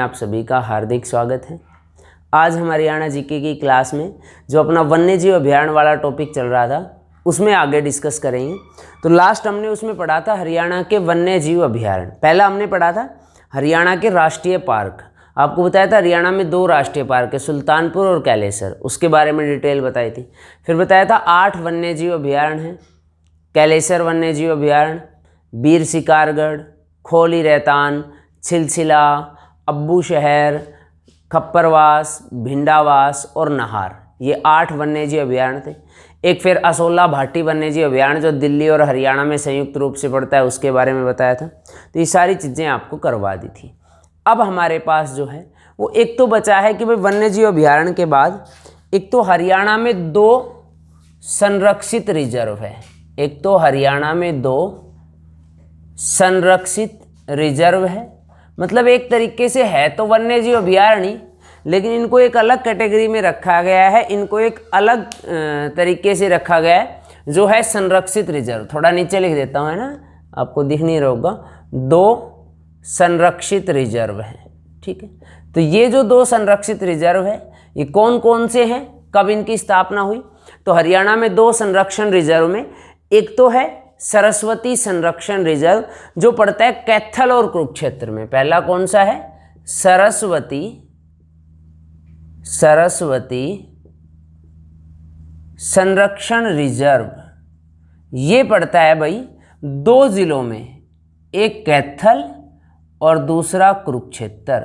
आप सभी का हार्दिक स्वागत है। आज हम हरियाणा जीके की क्लास में जो अपना वन्यजीव अभयारण्य वाला टॉपिक चल रहा था उसमें आगे डिस्कस करेंगे। तो लास्ट हमने उसमें पढ़ा था हरियाणा के वन्यजीव अभयारण्य। पहला हमने पढ़ा था हरियाणा के राष्ट्रीय पार्क। आपको बताया था हरियाणा में 2 राष्ट्रीय पार्क है, सुल्तानपुर और कैलेसर, उसके बारे में डिटेल बताई थी। फिर बताया था 8 वन्यजीव अभयारण्य हैं, कैलेसर वन्यजीव अभयारण्य, बीर शिकारगढ़, खोली रहतान, छिलछिला, अब्बू शहर, खप्परवास, भिंडावास और नाहर, ये 8 वन्यजीव अभयारण्य थे। एक फिर असोला भाटी वन्यजीव अभयारण्य जो दिल्ली और हरियाणा में संयुक्त रूप से पड़ता है, उसके बारे में बताया था। तो ये सारी चीज़ें आपको करवा दी थी। अब हमारे पास जो है वो एक तो बचा है कि भाई वन्यजीव अभयारण्य के बाद एक तो हरियाणा में 2 संरक्षित रिजर्व है। एक तो हरियाणा में 2 संरक्षित रिजर्व है, मतलब एक तरीके से है तो वन्यजीव अभयारण्य, लेकिन इनको एक अलग कैटेगरी में रखा गया है, इनको एक अलग तरीके से रखा गया है जो है संरक्षित रिजर्व। थोड़ा नीचे लिख देता हूँ, है ना, आपको दिख नहीं रहा होगा। 2 संरक्षित रिजर्व है, ठीक है। तो ये जो 2 संरक्षित रिजर्व है ये कौन कौन से हैं, कब इनकी स्थापना हुई? तो हरियाणा में 2 संरक्षण रिजर्व में एक तो है सरस्वती संरक्षण रिजर्व जो पड़ता है कैथल और कुरुक्षेत्र में। पहला कौन सा है? सरस्वती संरक्षण रिजर्व। ये पड़ता है भाई 2 जिलों में, एक कैथल और दूसरा कुरुक्षेत्र।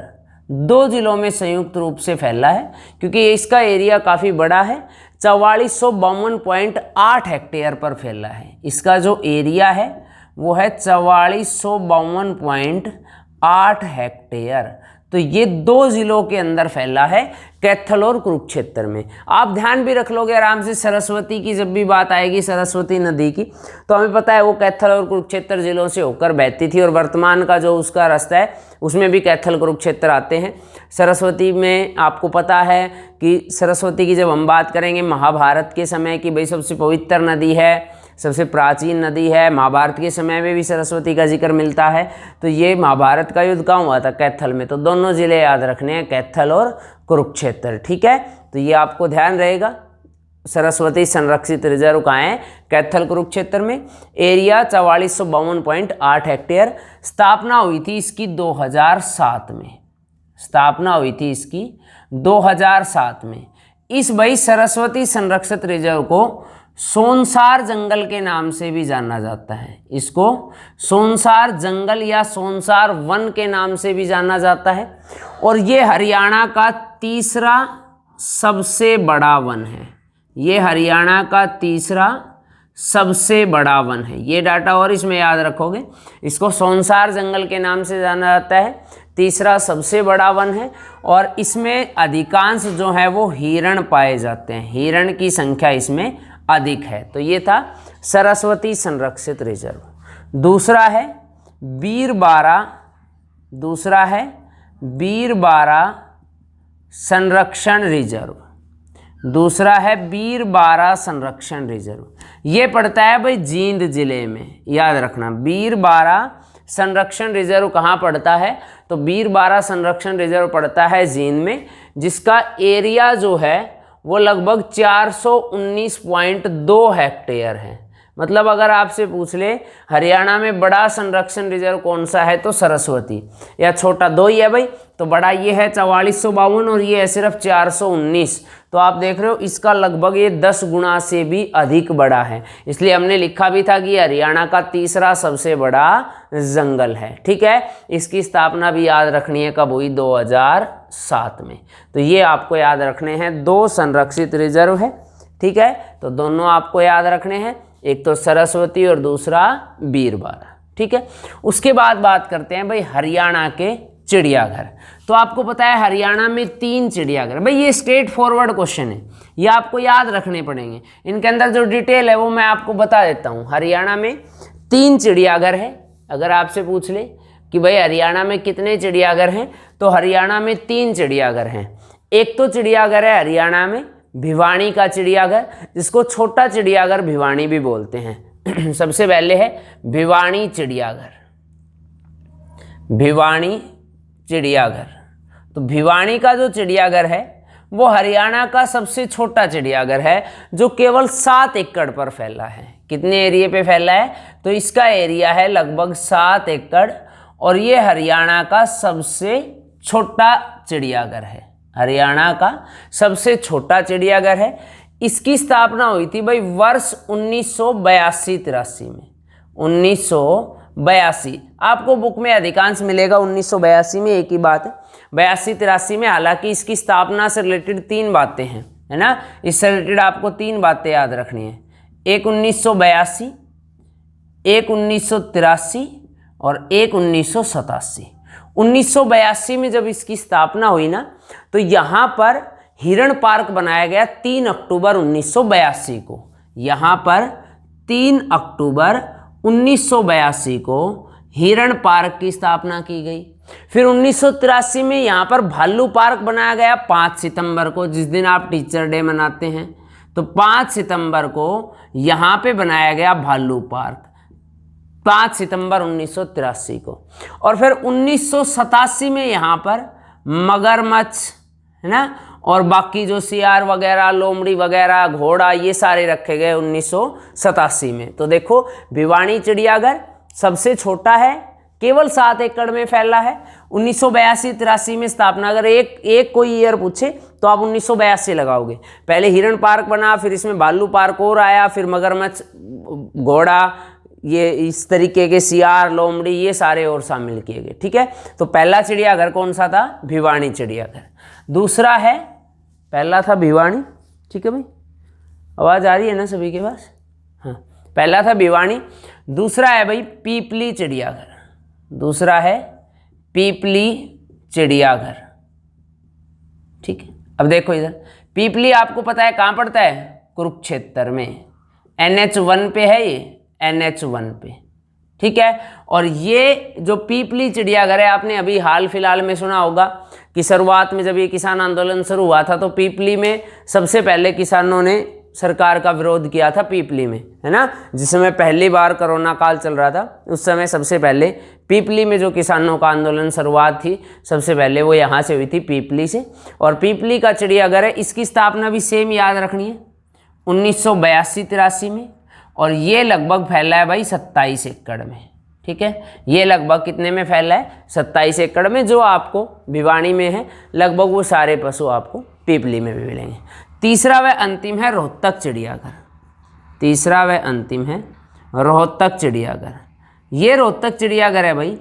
2 जिलों में संयुक्त रूप से फैला है क्योंकि इसका एरिया काफ़ी बड़ा है, 4452.8 हेक्टेयर पर फैला है। इसका जो एरिया है वो है 4452.8 हेक्टेयर। तो ये 2 जिलों के अंदर फैला है, कैथल और कुरुक्षेत्र में। आप ध्यान भी रख लोगे आराम से, सरस्वती की जब भी बात आएगी, सरस्वती नदी की, तो हमें पता है वो कैथल और कुरुक्षेत्र जिलों से होकर बहती थी और वर्तमान का जो उसका रास्ता है उसमें भी कैथल कुरुक्षेत्र आते हैं। सरस्वती में आपको पता है कि सरस्वती की जब हम बात करेंगे महाभारत के समय की, भाई सबसे पवित्र नदी है, सबसे प्राचीन नदी है, महाभारत के समय में भी सरस्वती का जिक्र मिलता है। तो ये महाभारत का युद्ध कहाँ हुआ था? कैथल में। तो दोनों जिले याद रखने हैं, कैथल और कुरुक्षेत्र, ठीक है। तो ये आपको ध्यान रहेगा। सरस्वती संरक्षित रिजर्व कहाँ है? कैथल कुरुक्षेत्र में। Area 4452.8 hectare. स्थापना हुई थी इसकी 2007 में। स्थापना हुई थी इसकी 2007 में। इस भाई सरस्वती संरक्षित रिजर्व को सोनसार जंगल के नाम से भी जाना जाता है। इसको सोनसार जंगल या सोनसार वन के नाम से भी जाना जाता है। और ये हरियाणा का 3रा सबसे बड़ा वन है। ये हरियाणा का 3रा सबसे बड़ा वन है। ये डाटा और इसमें याद रखोगे। इसको सोनसार जंगल के नाम से जाना जाता है, 3रा सबसे बड़ा वन है। और इसमें अधिकांश जो है वो हिरण पाए जाते हैं, हिरण की संख्या इसमें अधिक है। तो ये था सरस्वती संरक्षित रिजर्व। दूसरा है बीरबारा संरक्षण रिजर्व। दूसरा है बीरबारा संरक्षण रिजर्व। ये पड़ता है भाई जींद जिले में, याद रखना। बीरबारा संरक्षण रिजर्व कहाँ पड़ता है? तो बीरबारा संरक्षण रिजर्व पड़ता है जींद में, जिसका एरिया जो है वो लगभग 419.2 हेक्टेयर है। मतलब अगर आपसे पूछ ले हरियाणा में बड़ा संरक्षण रिजर्व कौन सा है, तो सरस्वती, या छोटा 2 ही है भाई। तो बड़ा ये है 4452 और ये है सिर्फ 419। तो आप देख रहे हो इसका लगभग ये 10 गुना से भी अधिक बड़ा है। इसलिए हमने लिखा भी था कि हरियाणा का 3रा सबसे बड़ा जंगल है, ठीक है। इसकी स्थापना भी याद रखनी है, कब हुई? 2007 में। तो ये आपको याद रखने हैं। 2 संरक्षित रिजर्व है, ठीक है। तो दोनों आपको याद रखने हैं, एक तो सरस्वती और दूसरा बीरबारा, ठीक है। उसके बाद बात करते हैं भाई हरियाणा के चिड़ियाघर। तो आपको पता है हरियाणा में 3 चिड़ियाघर। भाई ये स्ट्रेट फॉरवर्ड क्वेश्चन है, ये आपको याद रखने पड़ेंगे। इनके अंदर जो डिटेल है वो मैं आपको बता देता हूँ। हरियाणा में 3 चिड़ियाघर है। अगर आपसे पूछ ले कि भाई हरियाणा में कितने चिड़ियाघर हैं, तो हरियाणा में 3 चिड़ियाघर हैं। एक तो चिड़ियाघर है हरियाणा में भिवानी का चिड़ियाघर, जिसको छोटा चिड़ियाघर भिवानी भी बोलते हैं। सबसे पहले है भिवानी चिड़ियाघर। भिवानी चिड़ियाघर। तो भिवानी का जो चिड़ियाघर है वो हरियाणा का सबसे छोटा चिड़ियाघर है, जो केवल 7 एकड़ पर फैला है। कितने एरिया पे फैला है? तो इसका एरिया है लगभग 7 एकड़, और ये हरियाणा का सबसे छोटा चिड़ियाघर है। हरियाणा का सबसे छोटा चिड़ियाघर है। इसकी स्थापना हुई थी भाई वर्ष 1982-83 में। 1982 आपको बुक में अधिकांश मिलेगा 1982 में, एक ही बात है। 82-83 में, हालांकि इसकी स्थापना से रिलेटेड 3 बातें हैं, है ना। इससे रिलेटेड आपको 3 बातें याद रखनी है। एक 1982, एक 1983 और एक 1987। 1982 में जब इसकी स्थापना हुई ना, तो यहाँ पर हिरण पार्क बनाया गया 3 अक्टूबर 1982 को। यहाँ पर 3 अक्टूबर 1982 को हिरण पार्क की स्थापना की गई। फिर 1983 में यहाँ पर भालू पार्क बनाया गया 5 सितंबर को, जिस दिन आप टीचर डे मनाते हैं। तो 5 सितंबर को यहाँ पे बनाया गया भालू पार्क, 5 सितंबर 1983 को। और फिर 1987 में यहाँ पर मगरमच्छ, है ना, और बाकी जो सियार वगैरह, लोमड़ी वगैरह, घोड़ा, ये सारे रखे गए 1987 में। तो देखो भिवानी चिड़ियाघर सबसे छोटा है, केवल 7 एकड़ में फैला है। 1982-83 में स्थापना। अगर एक कोई ईयर पूछे तो आप 1982 लगाओगे। पहले हिरण पार्क बना, फिर इसमें भालू पार्क और आया, फिर मगरमच्छ, घोड़ा, ये इस तरीके के सियार, लोमड़ी, ये सारे और शामिल किए गए। ठीक है, तो पहला चिड़ियाघर कौन सा था? भिवानी चिड़ियाघर। दूसरा है, पहला था भिवानी, ठीक है भाई, आवाज़ आ रही है ना सभी के पास? हाँ, पहला था भिवानी। दूसरा है भाई पीपली चिड़ियाघर। दूसरा है पीपली चिड़ियाघर। ठीक है, अब देखो इधर पीपली आपको पता है कहाँ पड़ता है? कुरुक्षेत्र में। NH1 पे है ये, NH1 पे। ठीक है, और ये जो पीपली चिड़ियाघर है, आपने अभी हाल फिलहाल में सुना होगा कि शुरुआत में जब ये किसान आंदोलन शुरू हुआ था, तो पीपली में सबसे पहले किसानों ने सरकार का विरोध किया था पीपली में, है ना। जिस समय पहली बार कोरोना काल चल रहा था, उस समय सबसे पहले पीपली में जो किसानों का आंदोलन शुरुआत थी, सबसे पहले वो यहाँ से हुई थी, पीपली से। और पीपली का चिड़ियाघर है, इसकी स्थापना भी सेम याद रखनी है, 1982-83 में। और ये लगभग फैला है भाई 27 एकड़ में। ठीक है, ये लगभग कितने में फैला है? 27 एकड़ में। जो आपको भिवानी में है, लगभग वो सारे पशु आपको पीपली में भी मिलेंगे। तीसरा व अंतिम है रोहतक चिड़ियाघर। तीसरा व अंतिम है रोहतक चिड़ियाघर। ये रोहतक चिड़ियाघर है भाई,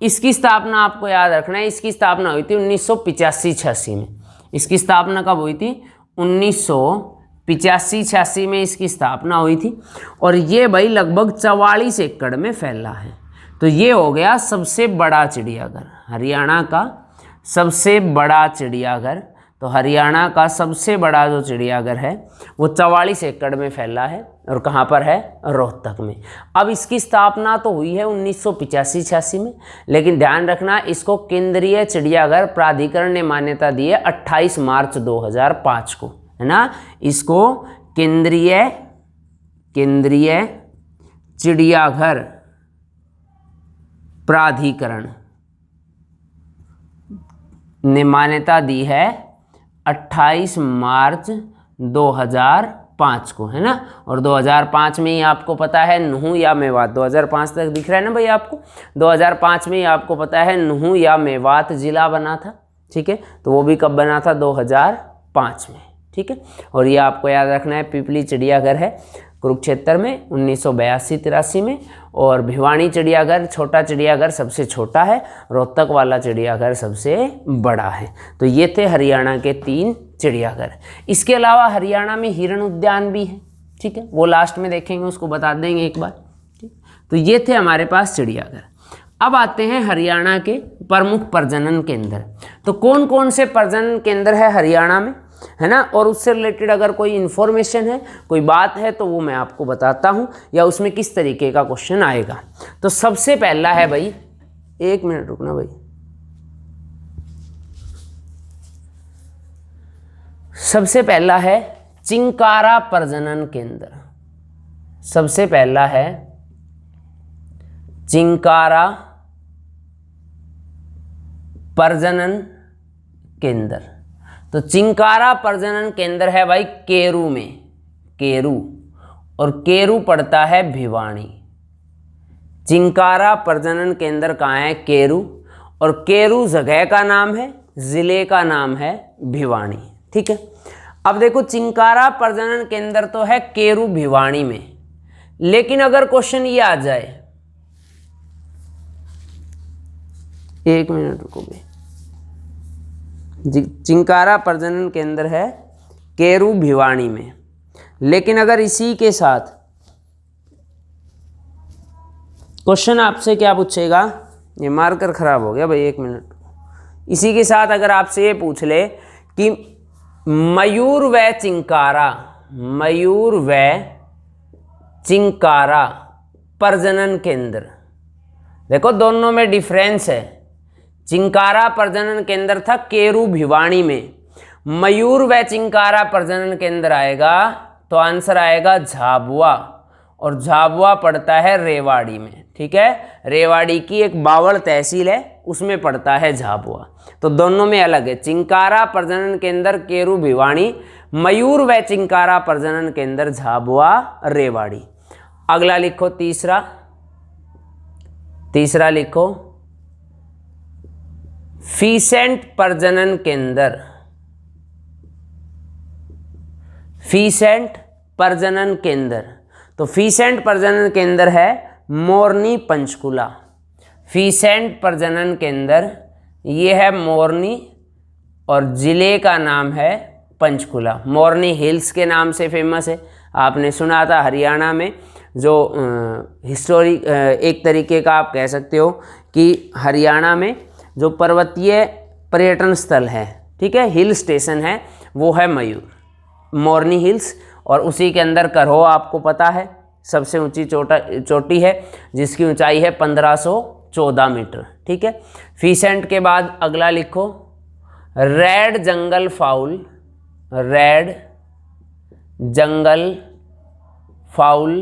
इसकी स्थापना आपको याद रखना है। इसकी स्थापना हुई थी 1985-86 में। इसकी स्थापना कब हुई थी? 1985-86 में इसकी स्थापना हुई थी। और ये भाई लगभग 44 एकड़ में फैला है। तो ये हो गया सबसे बड़ा चिड़ियाघर, हरियाणा का सबसे बड़ा चिड़ियाघर। तो हरियाणा का सबसे बड़ा जो चिड़ियाघर है वो 44 एकड़ में फैला है, और कहाँ पर है? रोहतक में। अब इसकी स्थापना तो हुई है 1985-86 में, लेकिन ध्यान रखना इसको केंद्रीय चिड़ियाघर प्राधिकरण ने मान्यता दी है 28 मार्च 2005 को, है ना। इसको केंद्रीय चिड़ियाघर प्राधिकरण ने मान्यता दी है 28 मार्च 2005 को, है ना। और 2005 में ही आपको पता है नुहू या मेवात, 2005 तक दिख रहा है ना भाई आपको। 2005 में ही आपको पता है नुहू या मेवात जिला बना था। ठीक है, तो वो भी कब बना था? 2005 में। ठीक है, और ये आपको याद रखना है पीपली चिड़ियाघर है कुरुक्षेत्र में 1982-83 में। और भिवानी चिड़ियाघर छोटा चिड़ियाघर सबसे छोटा है, रोहतक वाला चिड़ियाघर सबसे बड़ा है। तो ये थे हरियाणा के 3 चिड़ियाघर। इसके अलावा हरियाणा में हिरण उद्यान भी है। ठीक है, वो लास्ट में देखेंगे, उसको बता देंगे एक बार। ठीक, तो ये थे हमारे पास चिड़ियाघर। अब आते हैं हरियाणा के प्रमुख प्रजनन केंद्र। तो कौन कौन से प्रजनन केंद्र है हरियाणा में, है ना। और उससे रिलेटेड अगर कोई इन्फॉर्मेशन है, कोई बात है, तो वो मैं आपको बताता हूँ, या उसमें किस तरीके का क्वेश्चन आएगा। तो सबसे पहला है भाई, 1 मिनट रुकना भाई। सबसे पहला है चिंकारा प्रजनन केंद्र। सबसे पहला है चिंकारा प्रजनन केंद्र। तो चिंकारा प्रजनन केंद्र है भाई केरू में, केरू, और केरू पड़ता है भिवानी। चिंकारा प्रजनन केंद्र कहाँ है? केरू, और केरू जगह का नाम है, जिले का नाम है भिवानी। ठीक है, अब देखो चिंकारा प्रजनन केंद्र तो है केरू भिवानी में, लेकिन अगर क्वेश्चन ये आ जाए, एक मिनट रुको भाई, चिंकारा प्रजनन केंद्र है केरू भिवानी में, लेकिन अगर इसी के साथ क्वेश्चन आपसे क्या पूछेगा, ये मार्कर खराब हो गया भाई, एक मिनट, इसी के साथ अगर आपसे ये पूछ ले कि मयूर व चिंकारा, मयूर व चिंकारा प्रजनन केंद्र, देखो दोनों में डिफरेंस है। चिंकारा प्रजनन केंद्र था केरू भिवानी में, मयूर व चिंकारा प्रजनन केंद्र आएगा तो आंसर आएगा झाबुआ, और झाबुआ पड़ता है रेवाड़ी में। ठीक है, रेवाड़ी की एक बावड़ तहसील है, उसमें पड़ता है झाबुआ। तो दोनों में अलग है, चिंकारा प्रजनन केंद्र केरू भिवानी, मयूर व चिंकारा प्रजनन केंद्र झाबुआ रेवाड़ी। अगला लिखो तीसरा, तीसरा लिखो फीसेंट प्रजनन केंद्र, फीसेंट प्रजनन केंद्र। तो फीसेंट प्रजनन केंद्र है मोरनी पंचकुला, फीसेंट प्रजनन केंद्र ये है मोरनी, और जिले का नाम है पंचकुला। मोरनी हिल्स के नाम से फेमस है, आपने सुना था हरियाणा में, जो हिस्टोरिक एक तरीके का आप कह सकते हो कि हरियाणा में जो पर्वतीय पर्यटन स्थल है, ठीक है, हिल स्टेशन है, वो है मयूर, मोरनी हिल्स, और उसी के अंदर करहो आपको पता है सबसे ऊंची चोटी है, जिसकी ऊंचाई है 1514 मीटर। ठीक है, फीसेंट के बाद अगला लिखो रेड जंगल फाउल, रेड जंगल फाउल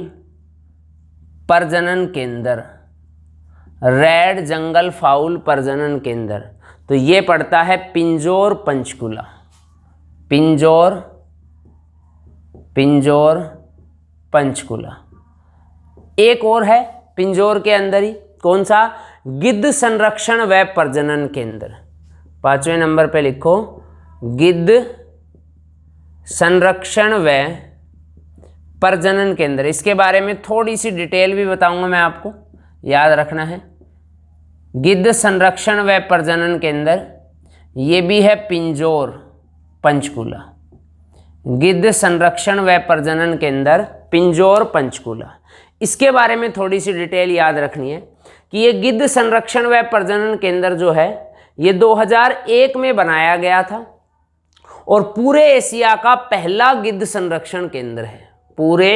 प्रजनन केंद्र, रेड जंगल फाउल प्रजनन केंद्र। तो ये पड़ता है पिंजौर पंचकुला, पिंजौर, पिंजौर पंचकुला। एक और है पिंजौर के अंदर ही, कौन सा? गिद्ध संरक्षण व प्रजनन केंद्र। 5वें नंबर पे लिखो गिद्ध संरक्षण व प्रजनन केंद्र। इसके बारे में थोड़ी सी डिटेल भी बताऊंगा मैं आपको, याद रखना है। गिद्ध संरक्षण व प्रजनन केंद्र ये भी है पिंजौर पंचकुला, गिद्ध संरक्षण व प्रजनन केंद्र पिंजौर पंचकुला। इसके बारे में थोड़ी सी डिटेल याद रखनी है कि ये गिद्ध संरक्षण व प्रजनन केंद्र जो है ये 2001 में बनाया गया था, और पूरे एशिया का पहला गिद्ध संरक्षण केंद्र है, पूरे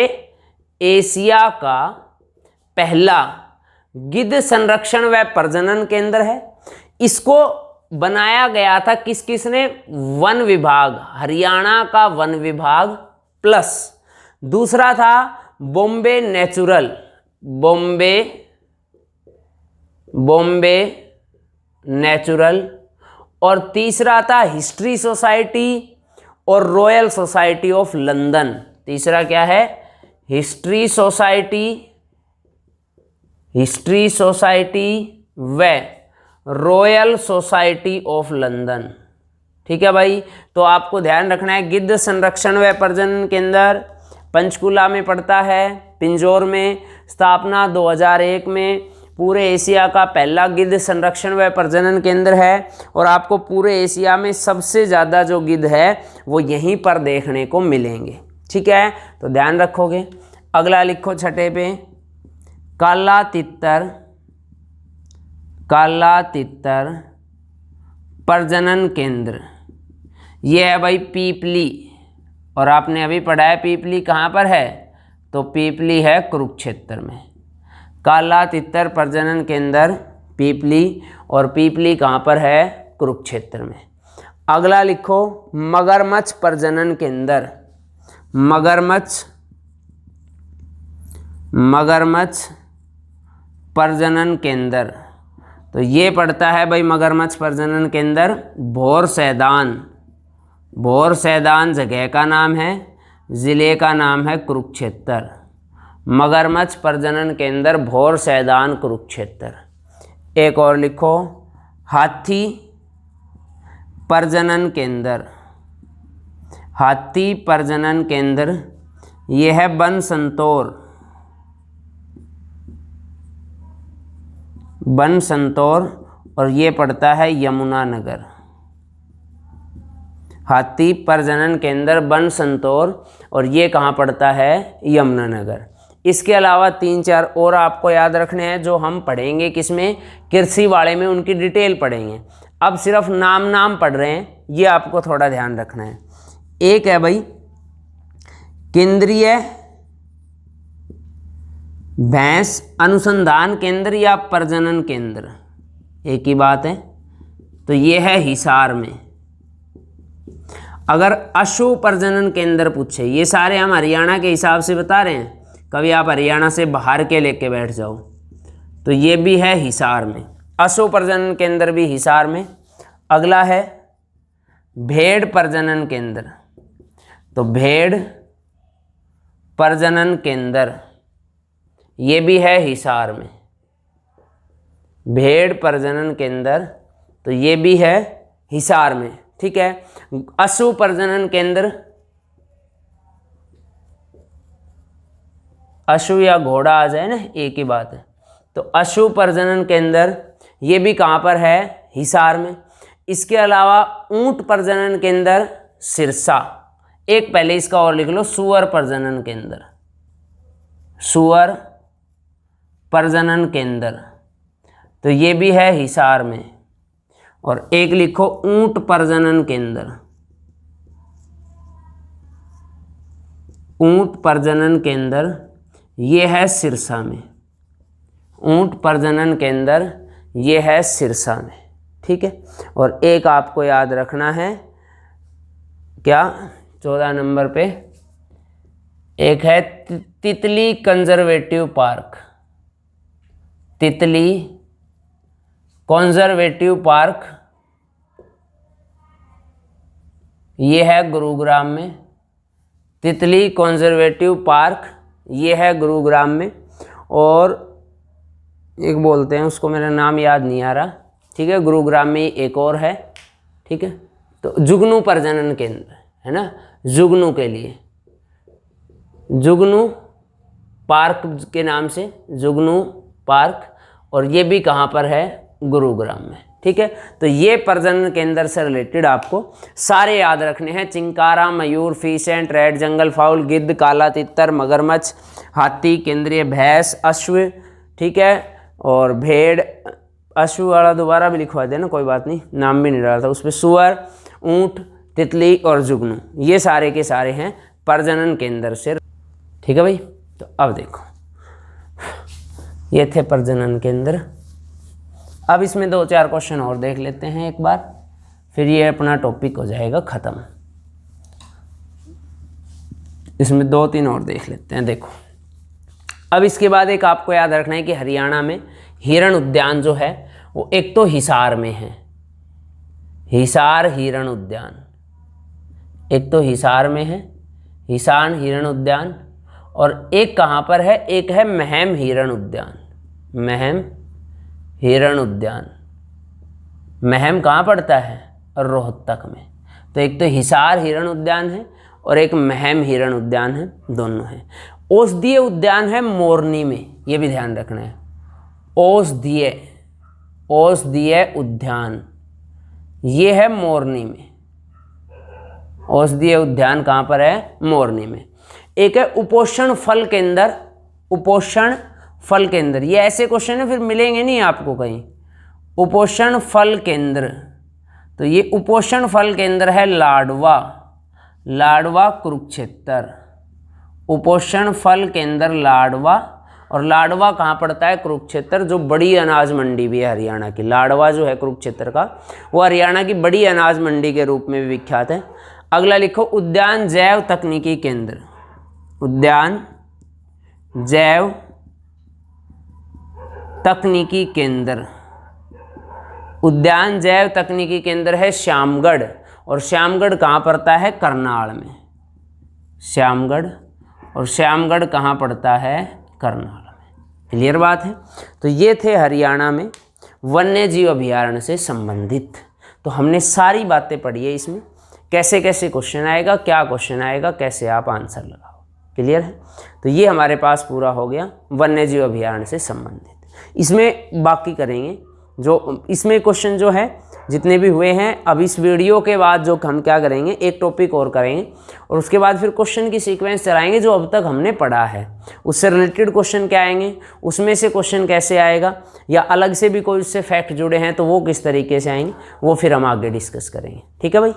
एशिया का पहला गिद्ध संरक्षण व प्रजनन केंद्र है। इसको बनाया गया था किसने? वन विभाग, हरियाणा का वन विभाग, प्लस दूसरा था बॉम्बे नेचुरल, बॉम्बे नेचुरल, और तीसरा था हिस्ट्री सोसाइटी और रॉयल सोसाइटी ऑफ लंदन। तीसरा क्या है? हिस्ट्री सोसाइटी, हिस्ट्री सोसाइटी व रॉयल सोसाइटी ऑफ लंदन। ठीक है भाई, तो आपको ध्यान रखना है गिद्ध संरक्षण व प्रजनन केंद्र पंचकुला में पड़ता है, पिंजौर में, स्थापना 2001 में, पूरे एशिया का पहला गिद्ध संरक्षण व प्रजनन केंद्र है, और आपको पूरे एशिया में सबसे ज़्यादा जो गिद्ध है वो यहीं पर देखने को मिलेंगे। ठीक है, तो ध्यान रखोगे। अगला लिखो छठे पे काला तितर, काला तितर प्रजनन केंद्र। ये है भाई पीपली, और आपने अभी पढ़ा है पीपली कहाँ पर है, तो पीपली है कुरुक्षेत्र में। काला तितर प्रजनन केंद्र पीपली, और पीपली कहाँ पर है? कुरुक्षेत्र में। अगला लिखो मगरमच्छ प्रजनन केंद्र, मगरमच्छ, मगरमच्छ प्रजनन केंद्र। तो ये पड़ता है भाई मगरमच्छ प्रजनन केंद्र भोर सैदान। भोर सैदान जगह का नाम है, ज़िले का नाम है कुरुक्षेत्र। मगरमच्छ प्रजनन केंद्र भोर सैदान कुरुक्षेत्र। एक और लिखो, हाथी प्रजनन केंद्र। हाथी प्रजनन केंद्र ये है बनसंतोर। बनसंतोर और ये पड़ता है यमुनानगर। हाथी प्रजनन केंद्र बनसंतोर और ये कहाँ पड़ता है, यमुनानगर। इसके अलावा 3-4 और आपको याद रखने हैं जो हम पढ़ेंगे किसमें, कृषि वाले में, उनकी डिटेल पढ़ेंगे। अब सिर्फ नाम पढ़ रहे हैं, ये आपको थोड़ा ध्यान रखना है। एक है भाई केंद्रीय भैंस अनुसंधान केंद्र या प्रजनन केंद्र, एक ही बात है। तो ये है हिसार में। अगर अश्व प्रजनन केंद्र पूछे, ये सारे हम हरियाणा के हिसाब से बता रहे हैं, कभी आप हरियाणा से बाहर के लेके बैठ जाओ, तो ये भी है हिसार में। अश्व प्रजनन केंद्र भी हिसार में। अगला है भेड़ प्रजनन केंद्र। तो भेड़ प्रजनन केंद्र ये भी है हिसार में। भेड़ प्रजनन केंद्र तो ये भी है हिसार में, ठीक है। अश्व प्रजनन केंद्र, अश्व या घोड़ा आ जाए ना, एक ही बात है। तो अश्व प्रजनन केंद्र ये भी कहाँ पर है, हिसार में। इसके अलावा ऊंट प्रजनन केंद्र सिरसा। एक पहले इसका और लिख लो, सूअर प्रजनन केंद्र। सूअर प्रजनन केंद्र तो ये भी है हिसार में। और एक लिखो ऊंट प्रजनन केंद्र। ऊंट प्रजनन केंद्र ये है सिरसा में। ऊंट प्रजनन केंद्र ये है सिरसा में, ठीक है। और एक आपको याद रखना है, क्या, 14 नंबर पे एक है तितली कंजर्वेटिव पार्क। तितली कंजर्वेटिव पार्क ये है गुरुग्राम में। तितली कंजर्वेटिव पार्क ये है गुरुग्राम में। और एक बोलते हैं उसको, मेरा नाम याद नहीं आ रहा, ठीक है, गुरुग्राम में एक और है, ठीक है। तो जुगनू प्रजनन केंद्र है ना, जुगनू के लिए, जुगनू पार्क के नाम से जुगनू पार्क, और ये भी कहाँ पर है, गुरुग्राम में, ठीक है। तो ये प्रजनन केंद्र से रिलेटेड आपको सारे याद रखने हैं। चिंकारा, मयूर, फीसेंट, रेड जंगल फाउल, गिद्ध, काला तितर, मगरमच्छ, हाथी, केंद्रीय भैंस, अश्व, ठीक है, और भेड़। अश्व वाला दोबारा भी लिखवा देना, कोई बात नहीं, नाम भी नहीं डाला था उस पर। सूअर, ऊंट, तितली और जुगनू, ये सारे के सारे हैं प्रजनन केंद्र से, ठीक है भाई। तो अब देखो, ये थे प्रजनन केंद्र। अब इसमें 2-4 क्वेश्चन और देख लेते हैं एक बार, फिर ये अपना टॉपिक हो जाएगा ख़त्म। इसमें 2-3 और देख लेते हैं। देखो, अब इसके बाद एक आपको याद रखना है कि हरियाणा में हिरण उद्यान जो है वो एक तो हिसार में है, हिसार हिरण उद्यान, एक तो हिसार में है, हिसार हिरण उद्यान, और एक कहाँ पर है, एक है महम हिरण उद्यान। महम हिरण उद्यान, महम कहाँ पड़ता है, रोहतक में। तो एक तो हिसार हिरण उद्यान है और एक महम हिरण उद्यान है, दोनों हैं। औषधीय उद्यान है मोरनी में, ये भी ध्यान रखना है। औषधीय, औषधीय उद्यान ये है मोरनी में। औषधीय उद्यान कहाँ पर है, मोरनी में। एक है उपोषण फल केंद्र, उपोषण फल केंद्र, ये ऐसे क्वेश्चन है फिर मिलेंगे नहीं आपको कहीं। उपोषण फल केंद्र, तो ये उपोषण फल केंद्र है लाडवा, लाडवा कुरुक्षेत्र। उपोषण फल केंद्र लाडवा, और लाडवा कहाँ पड़ता है, कुरुक्षेत्र, जो बड़ी अनाज मंडी भी है हरियाणा की। लाडवा जो है कुरुक्षेत्र का, वो हरियाणा की बड़ी अनाज मंडी के रूप में भी विख्यात है। अगला लिखो उद्यान जैव तकनीकी केंद्र। उद्यान जैव तकनीकी केंद्र उद्यान जैव तकनीकी केंद्र है श्यामगढ़, और श्यामगढ़ कहाँ पड़ता है? करनाल में। श्यामगढ़, और श्यामगढ़ कहाँ पड़ता है? करनाल में। क्लियर बात है। तो ये थे हरियाणा में वन्य जीव अभयारण्य से संबंधित। तो हमने सारी बातें पढ़ी है इसमें, कैसे कैसे क्वेश्चन आएगा, क्या क्वेश्चन आएगा, कैसे आप आंसर लगाओ। क्लियर है। तो ये हमारे पास पूरा हो गया वन्य जीव अभयारण्य से संबंधित। इसमें बाकी करेंगे जो इसमें क्वेश्चन जो है जितने भी हुए हैं, अब इस वीडियो के बाद जो हम क्या करेंगे, एक टॉपिक और करेंगे और उसके बाद फिर क्वेश्चन की सीक्वेंस चलाएंगे जो अब तक हमने पढ़ा है, उससे रिलेटेड क्वेश्चन क्या आएंगे, उसमें से क्वेश्चन कैसे आएगा, या अलग से भी कोई उससे फैक्ट जुड़े हैं तो वो किस तरीके से आएंगे, वो फिर हम आगे डिस्कस करेंगे। ठीक है भाई।